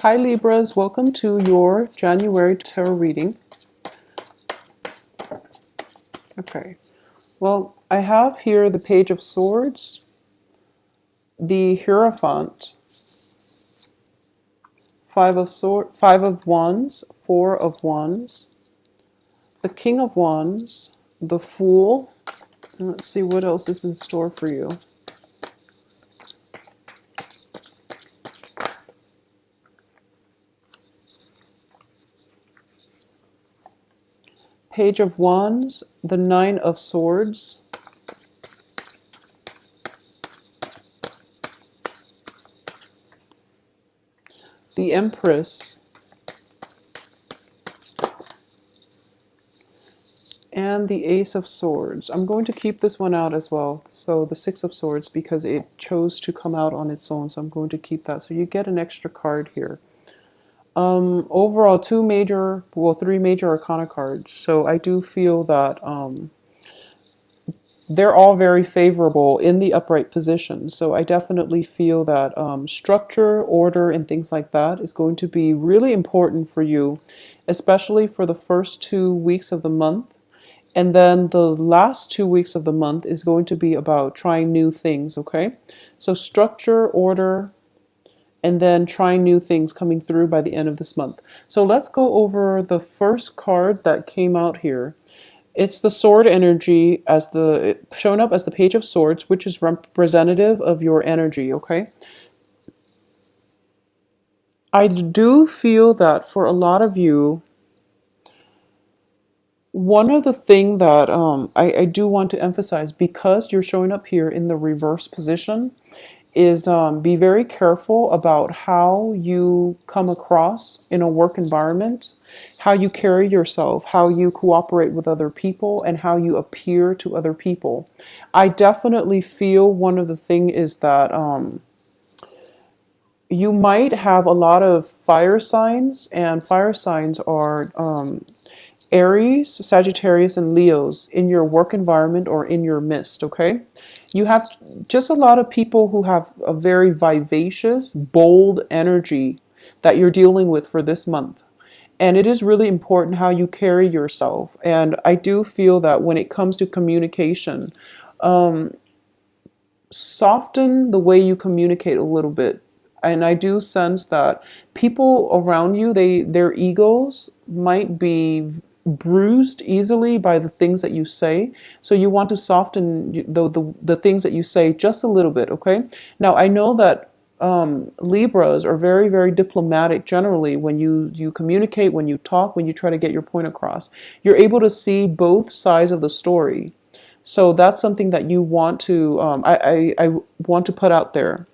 Hi Libras, welcome to your January tarot reading. Okay, well, I have here the Page of Swords, the Hierophant, Five of Wands, Four of Wands, the King of Wands, the Fool, and let's see what else is in store for you. Page of Wands, the Nine of Swords, the Empress, and the Ace of Swords. I'm going to keep this one out as well. So the Six of Swords, because it chose to come out on its own. So I'm going to keep that. So you get an extra card here. Overall, three major arcana cards. So I do feel that they're all very favorable in the upright position. So I definitely feel that structure, order, and things like that is going to be really important for you, especially for the first 2 weeks of the month. And then the last 2 weeks of the month is going to be about trying new things, okay? So structure, order, and then trying new things coming through by the end of this month. So let's go over the first card that came out here. It's the sword energy shown up as the Page of Swords, which is representative of your energy, okay? I do feel that for a lot of you, one of the thing that I do want to emphasize, because you're showing up here in the reverse position, is be very careful about how you come across in a work environment, how you carry yourself, how you cooperate with other people, and how you appear to other people. I definitely feel one of the thing is that you might have a lot of fire signs, and fire signs are Aries, Sagittarius, and Leos in your work environment or in your midst, okay? You have just a lot of people who have a very vivacious, bold energy that you're dealing with for this month. And it is really important how you carry yourself. And I do feel that when it comes to communication, soften the way you communicate a little bit. And I do sense that people around you, their egos might be bruised easily by the things that you say. So you want to soften the things that you say just a little bit, okay? Now, I know that Libras are very, very diplomatic generally when you communicate, when you talk, when you try to get your point across. You're able to see both sides of the story. So that's something that you want to, I want to put out there.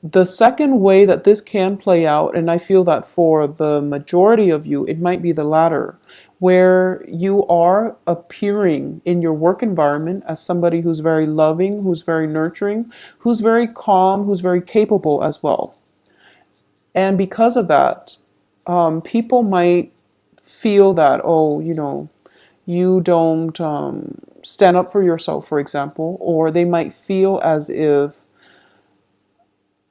The second way that this can play out, and I feel that for the majority of you, it might be the latter, where you are appearing in your work environment as somebody who's very loving, who's very nurturing, who's very calm, who's very capable as well. And because of that, people might feel that, oh, you don't stand up for yourself, for example, or they might feel as if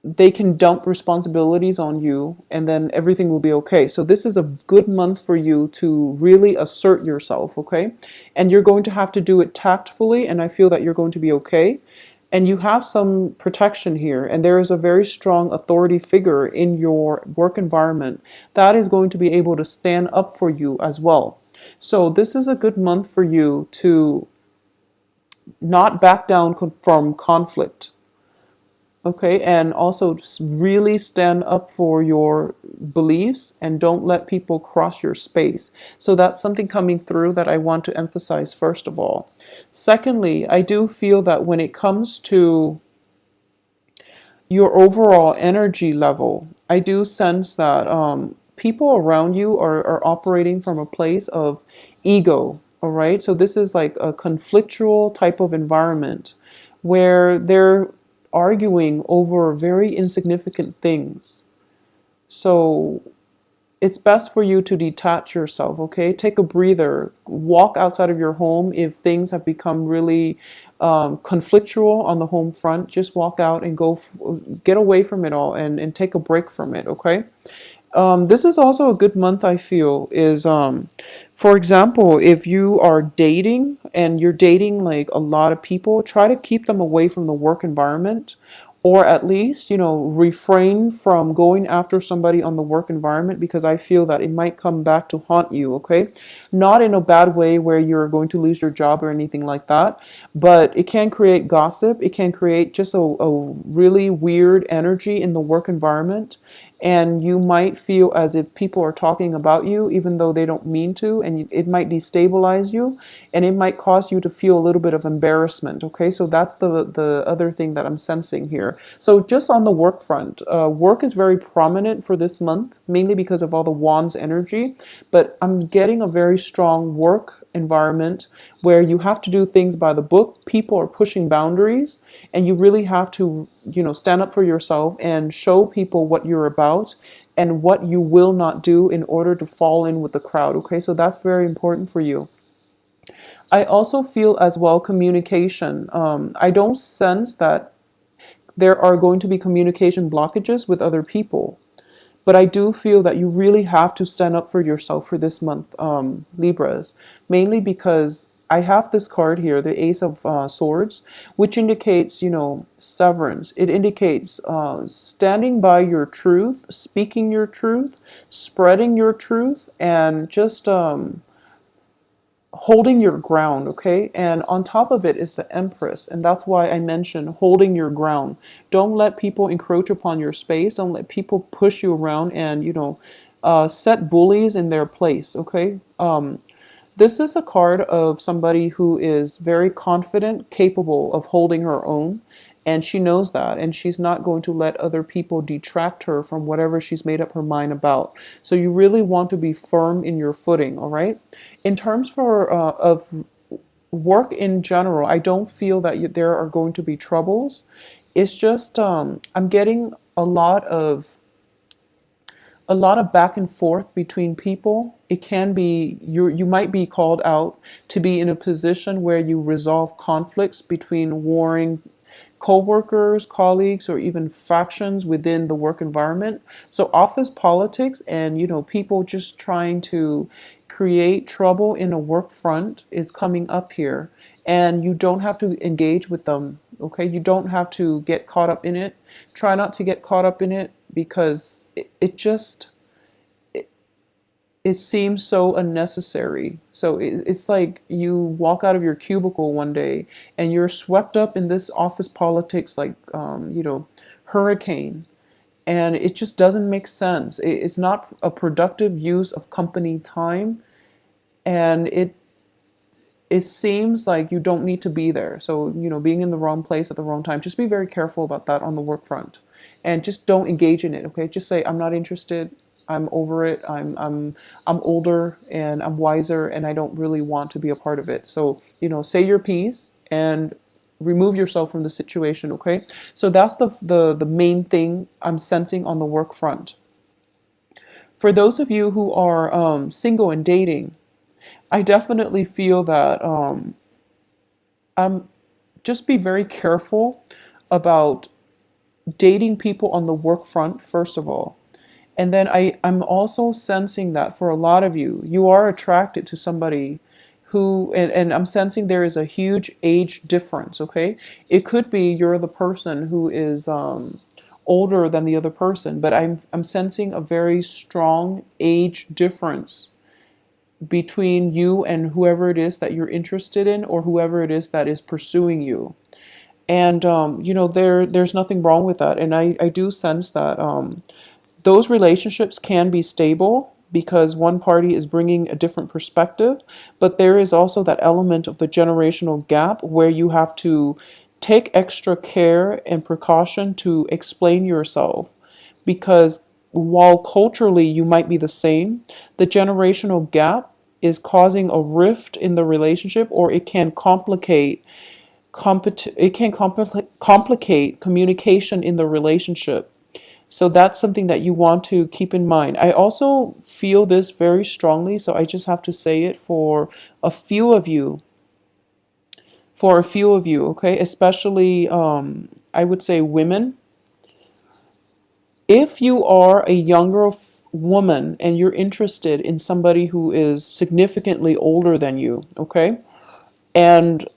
they can dump responsibilities on you and then everything will be okay. So this is a good month for you to really assert yourself, okay? And you're going to have to do it tactfully, and I feel that you're going to be okay. And you have some protection here, and there is a very strong authority figure in your work environment that is going to be able to stand up for you as well. So this is a good month for you to not back down from conflict. Okay, and also really stand up for your beliefs and don't let people cross your space. So that's something coming through that I want to emphasize first of all. Secondly, I do feel that when it comes to your overall energy level, I do sense that people around you are operating from a place of ego. All right, so this is like a conflictual type of environment where they're arguing over very insignificant things. So it's best for you to detach yourself, okay? Take a breather, walk outside of your home. If things have become really conflictual on the home front, just walk out and get away from it all and take a break from it, okay? This is also a good month, I feel, is for example, if you are dating and you're dating like a lot of people, try to keep them away from the work environment, or at least, refrain from going after somebody on the work environment, because I feel that it might come back to haunt you, okay? Not in a bad way where you're going to lose your job or anything like that, but it can create gossip. It can create just a really weird energy in the work environment, and you might feel as if people are talking about you even though they don't mean to, and it might destabilize you, and it might cause you to feel a little bit of embarrassment, okay? So that's the other thing that I'm sensing here. So just on the work front, work is very prominent for this month, mainly because of all the wands energy, but I'm getting a very strong work environment where you have to do things by the book. People are pushing boundaries, and you really have to, stand up for yourself and show people what you're about and what you will not do in order to fall in with the crowd. Okay, so that's very important for you. I also feel as well communication. I don't sense that there are going to be communication blockages with other people. But I do feel that you really have to stand up for yourself for this month, Libras, mainly because I have this card here, the Ace of Swords, which indicates, severance. It indicates standing by your truth, speaking your truth, spreading your truth, and just holding your ground, okay? And on top of it is the Empress, and that's why I mentioned holding your ground. Don't let people encroach upon your space. Don't let people push you around and, set bullies in their place, okay? This is a card of somebody who is very confident, capable of holding her own, and she knows that, and she's not going to let other people detract her from whatever she's made up her mind about. So you really want to be firm in your footing, all right? In terms of work in general, I don't feel that there are going to be troubles. It's just I'm getting a lot of back and forth between people. It can be you might be called out to be in a position where you resolve conflicts between warring co-workers, colleagues, or even factions within the work environment. So office politics and people just trying to create trouble in a work front is coming up here. And you don't have to engage with them, okay? You don't have to get caught up in it. Try not to get caught up in it because it just it seems so unnecessary. So it's like you walk out of your cubicle one day and you're swept up in this office politics like, hurricane. And it just doesn't make sense. It's not a productive use of company time. And it seems like you don't need to be there. So, being in the wrong place at the wrong time, just be very careful about that on the work front. And just don't engage in it, okay? Just say, I'm not interested. I'm over it. I'm older and I'm wiser and I don't really want to be a part of it. So, say your piece and remove yourself from the situation, okay? So that's the main thing I'm sensing on the work front. For those of you who are single and dating, I definitely feel that I'm just be very careful about dating people on the work front, first of all. And then I'm also sensing that for a lot of you, you are attracted to somebody who, and I'm sensing there is a huge age difference, okay? It could be you're the person who is older than the other person, but I'm sensing a very strong age difference between you and whoever it is that you're interested in or whoever it is that is pursuing you. And there's nothing wrong with that. And I do sense that those relationships can be stable because one party is bringing a different perspective, but there is also that element of the generational gap where you have to take extra care and precaution to explain yourself, because while culturally you might be the same, the generational gap is causing a rift in the relationship, or it can complicate communication in the relationship. So that's something that you want to keep in mind. I also feel this very strongly, so I just have to say it a few of you, for a few of you, okay? Especially, I would say women. If you are a younger woman and you're interested in somebody who is significantly older than you, okay? And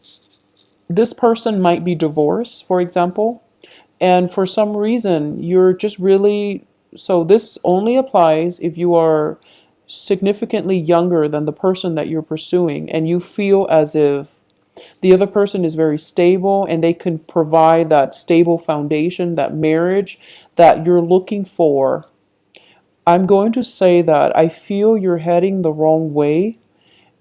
this person might be divorced, for example, and for some reason you're just really, so this only applies if you are significantly younger than the person that you're pursuing and you feel as if the other person is very stable and they can provide that stable foundation, that marriage that you're looking for. I'm going to say that I feel you're heading the wrong way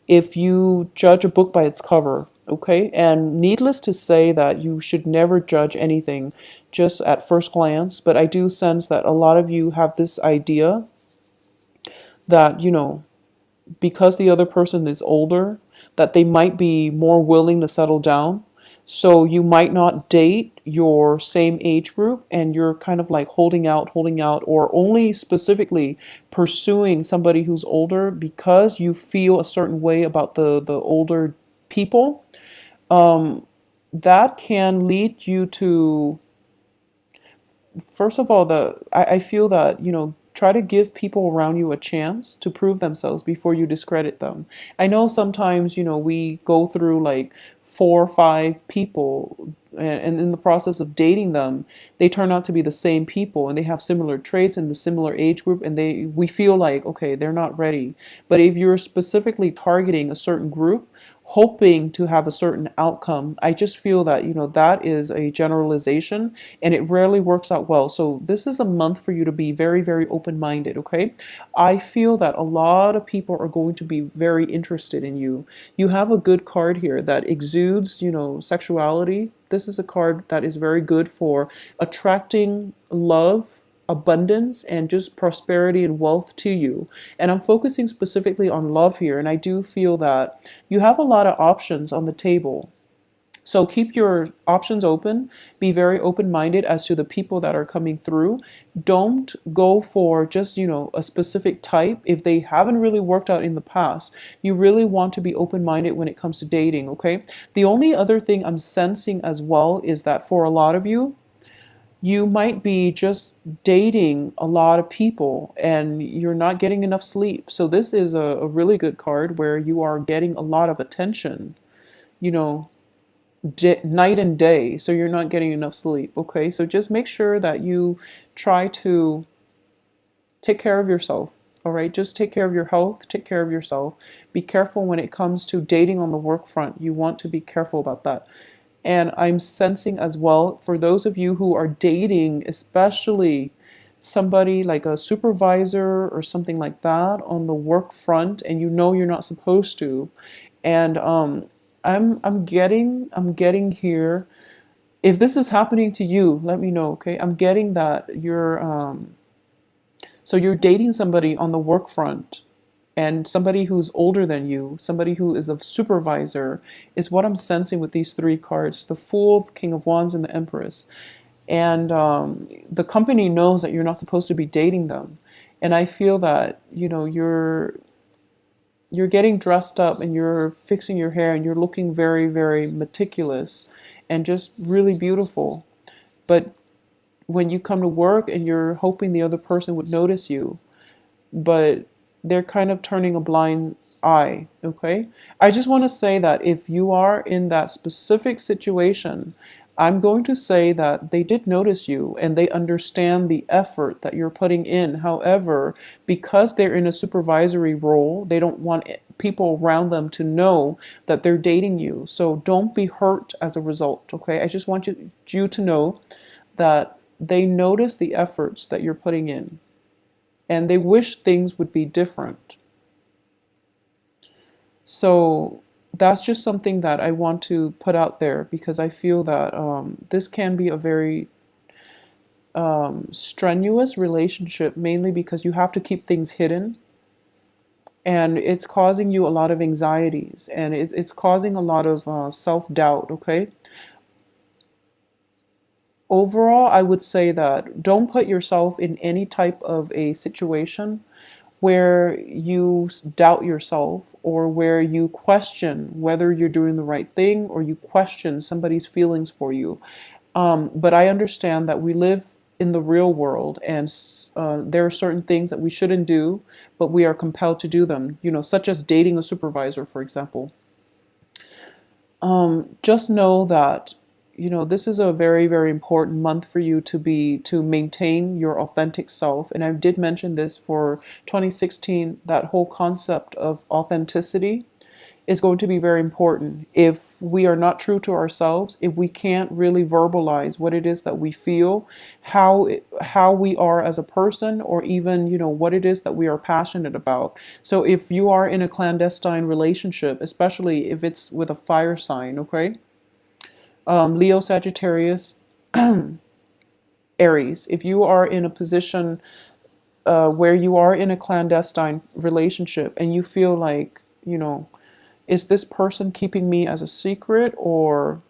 if you judge a book by its cover, okay? And needless to say that you should never judge anything just at first glance, but I do sense that a lot of you have this idea that, because the other person is older, that they might be more willing to settle down. So you might not date your same age group and you're kind of like holding out, or only specifically pursuing somebody who's older because you feel a certain way about the older people. That can lead you to, first of all, I feel that, try to give people around you a chance to prove themselves before you discredit them. I know sometimes, we go through like 4 or 5 people, and in the process of dating them, they turn out to be the same people and they have similar traits in the similar age group, and we feel like, okay, they're not ready. But if you're specifically targeting a certain group, hoping to have a certain outcome, I just feel that, that is a generalization and it rarely works out well. So this is a month for you to be very, very open-minded, okay? I feel that a lot of people are going to be very interested in you. You have a good card here that exudes, sexuality. This is a card that is very good for attracting love, abundance, and just prosperity and wealth to you. And I'm focusing specifically on love here, and I do feel that you have a lot of options on the table. So keep your options open. Be very open-minded as to the people that are coming through. Don't go for just, a specific type if they haven't really worked out in the past. You really want to be open-minded when it comes to dating, okay? The only other thing I'm sensing as well is that for a lot of you, you might be just dating a lot of people and you're not getting enough sleep. So this is a really good card where you are getting a lot of attention, you know, night and day. So you're not getting enough sleep. Okay. So just make sure that you try to take care of yourself. All right. Just take care of your health. Take care of yourself. Be careful when it comes to dating on the work front. You want to be careful about that. And I'm sensing as well, for those of you who are dating, especially somebody like a supervisor or something like that on the work front, and you're not supposed to. And I'm getting here. If this is happening to you, let me know, okay? I'm getting that you're dating somebody on the work front, and somebody who's older than you, somebody who is a supervisor, is what I'm sensing with these 3 cards: the Fool, the King of Wands, and the Empress. And the company knows that you're not supposed to be dating them. And I feel that, you're getting dressed up and you're fixing your hair and you're looking very, very meticulous and just really beautiful. But when you come to work and you're hoping the other person would notice you, but they're kind of turning a blind eye, okay? I just want to say that if you are in that specific situation, I'm going to say that they did notice you and they understand the effort that you're putting in. However, because they're in a supervisory role, they don't want people around them to know that they're dating you. So don't be hurt as a result, okay? I just want you to know that they notice the efforts that you're putting in and they wish things would be different. So that's just something that I want to put out there because I feel that this can be a very strenuous relationship, mainly because you have to keep things hidden and it's causing you a lot of anxieties and it's causing a lot of self doubt, okay? overall, I would say that don't put yourself in any type of a situation where you doubt yourself or where you question whether you're doing the right thing or you question somebody's feelings for you. But I understand that we live in the real world, and there are certain things that we shouldn't do, but we are compelled to do them, such as dating a supervisor, for example. Just know that this is a very, very important month for you to maintain your authentic self. And I did mention this for 2016, that whole concept of authenticity is going to be very important. If we are not true to ourselves, if we can't really verbalize what it is that we feel, how we are as a person, or even what it is that we are passionate about. So if you are in a clandestine relationship, especially if it's with a fire sign, okay, Leo, Sagittarius, Aries, if you are in a position where you are in a clandestine relationship and you feel like, is this person keeping me as a secret, or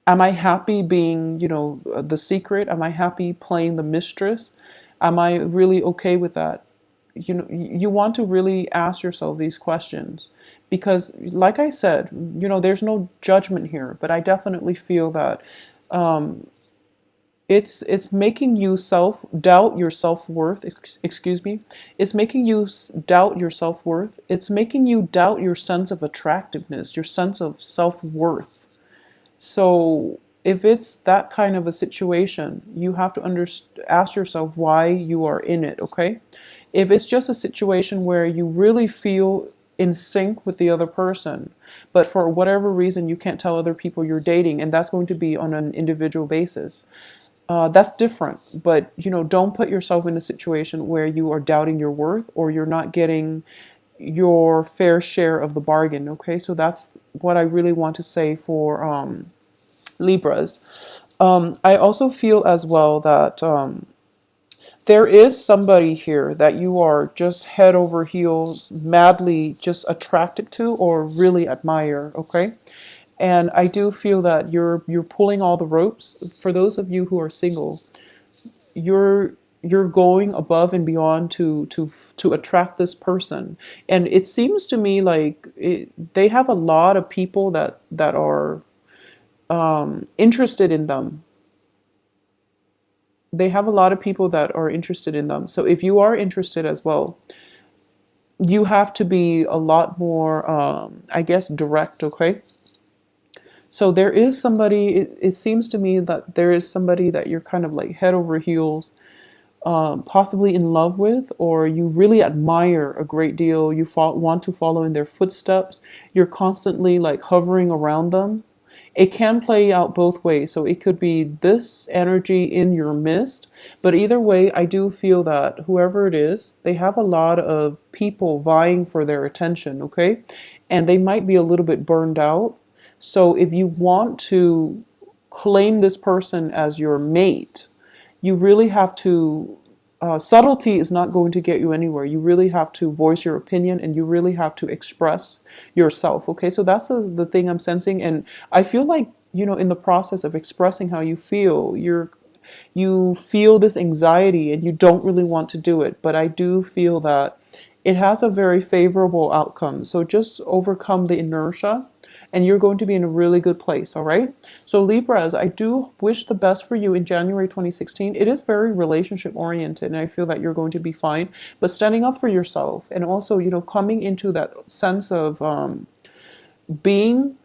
am I happy being, the secret? Am I happy playing the mistress? Am I really okay with that? You want to really ask yourself these questions because, like I said, there's no judgment here, but I definitely feel that it's making you self doubt your self-worth. Excuse me. It's making you doubt your self-worth. It's making you doubt your sense of attractiveness, your sense of self-worth. So if it's that kind of a situation, you have to ask yourself why you are in it, okay? If it's just a situation where you really feel in sync with the other person, but for whatever reason you can't tell other people you're dating, and that's going to be on an individual basis, that's different. But don't put yourself in a situation where you are doubting your worth or you're not getting your fair share of the bargain. Okay, so that's what I really want to say for Libras. I also feel as well that there is somebody here that you are just head over heels, madly just attracted to or really admire. Okay, and I do feel that you're pulling all the ropes. For those of you who are single, you're going above and beyond to attract this person. And it seems to me like they have a lot of people that are interested in them. They have a lot of people that are interested in them. So if you are interested as well, you have to be a lot more, I guess, direct. Okay. So there is somebody, it seems to me that there is somebody that you're kind of like head over heels, possibly in love with, or you really admire a great deal. You want to follow in their footsteps. You're constantly like hovering around them. It can play out both ways. So it could be this energy in your midst, but either way, I do feel that whoever it is, they have a lot of people vying for their attention, okay? And they might be a little bit burned out. So if you want to claim this person as your mate, you really have to, subtlety is not going to get you anywhere. You really have to voice your opinion and you really have to express yourself. Okay, so that's the thing I'm sensing. And I feel like, in the process of expressing how you feel, you feel this anxiety and you don't really want to do it. But I do feel that it has a very favorable outcome. So just overcome the inertia and you're going to be in a really good place, all right? So Libras, I do wish the best for you in January 2016. It is very relationship oriented and I feel that you're going to be fine. But standing up for yourself and also, coming into that sense of being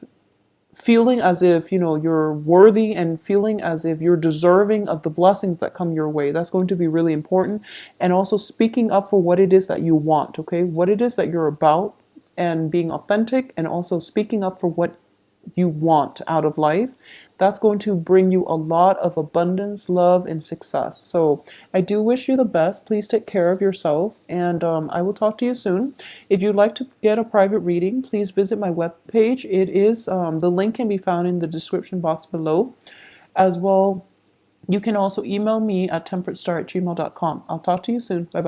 feeling as if you're worthy and feeling as if you're deserving of the blessings that come your way. That's going to be really important. And also speaking up for what it is that you want, okay? What it is that you're about, and being authentic, and also speaking up for what you want out of life. That's going to bring you a lot of abundance, love, and success. So I do wish you the best. Please take care of yourself, and I will talk to you soon. If you'd like to get a private reading, please visit my webpage. It is the link can be found in the description box below. As well, you can also email me at temperatestar@gmail.com. I'll talk to you soon. Bye bye.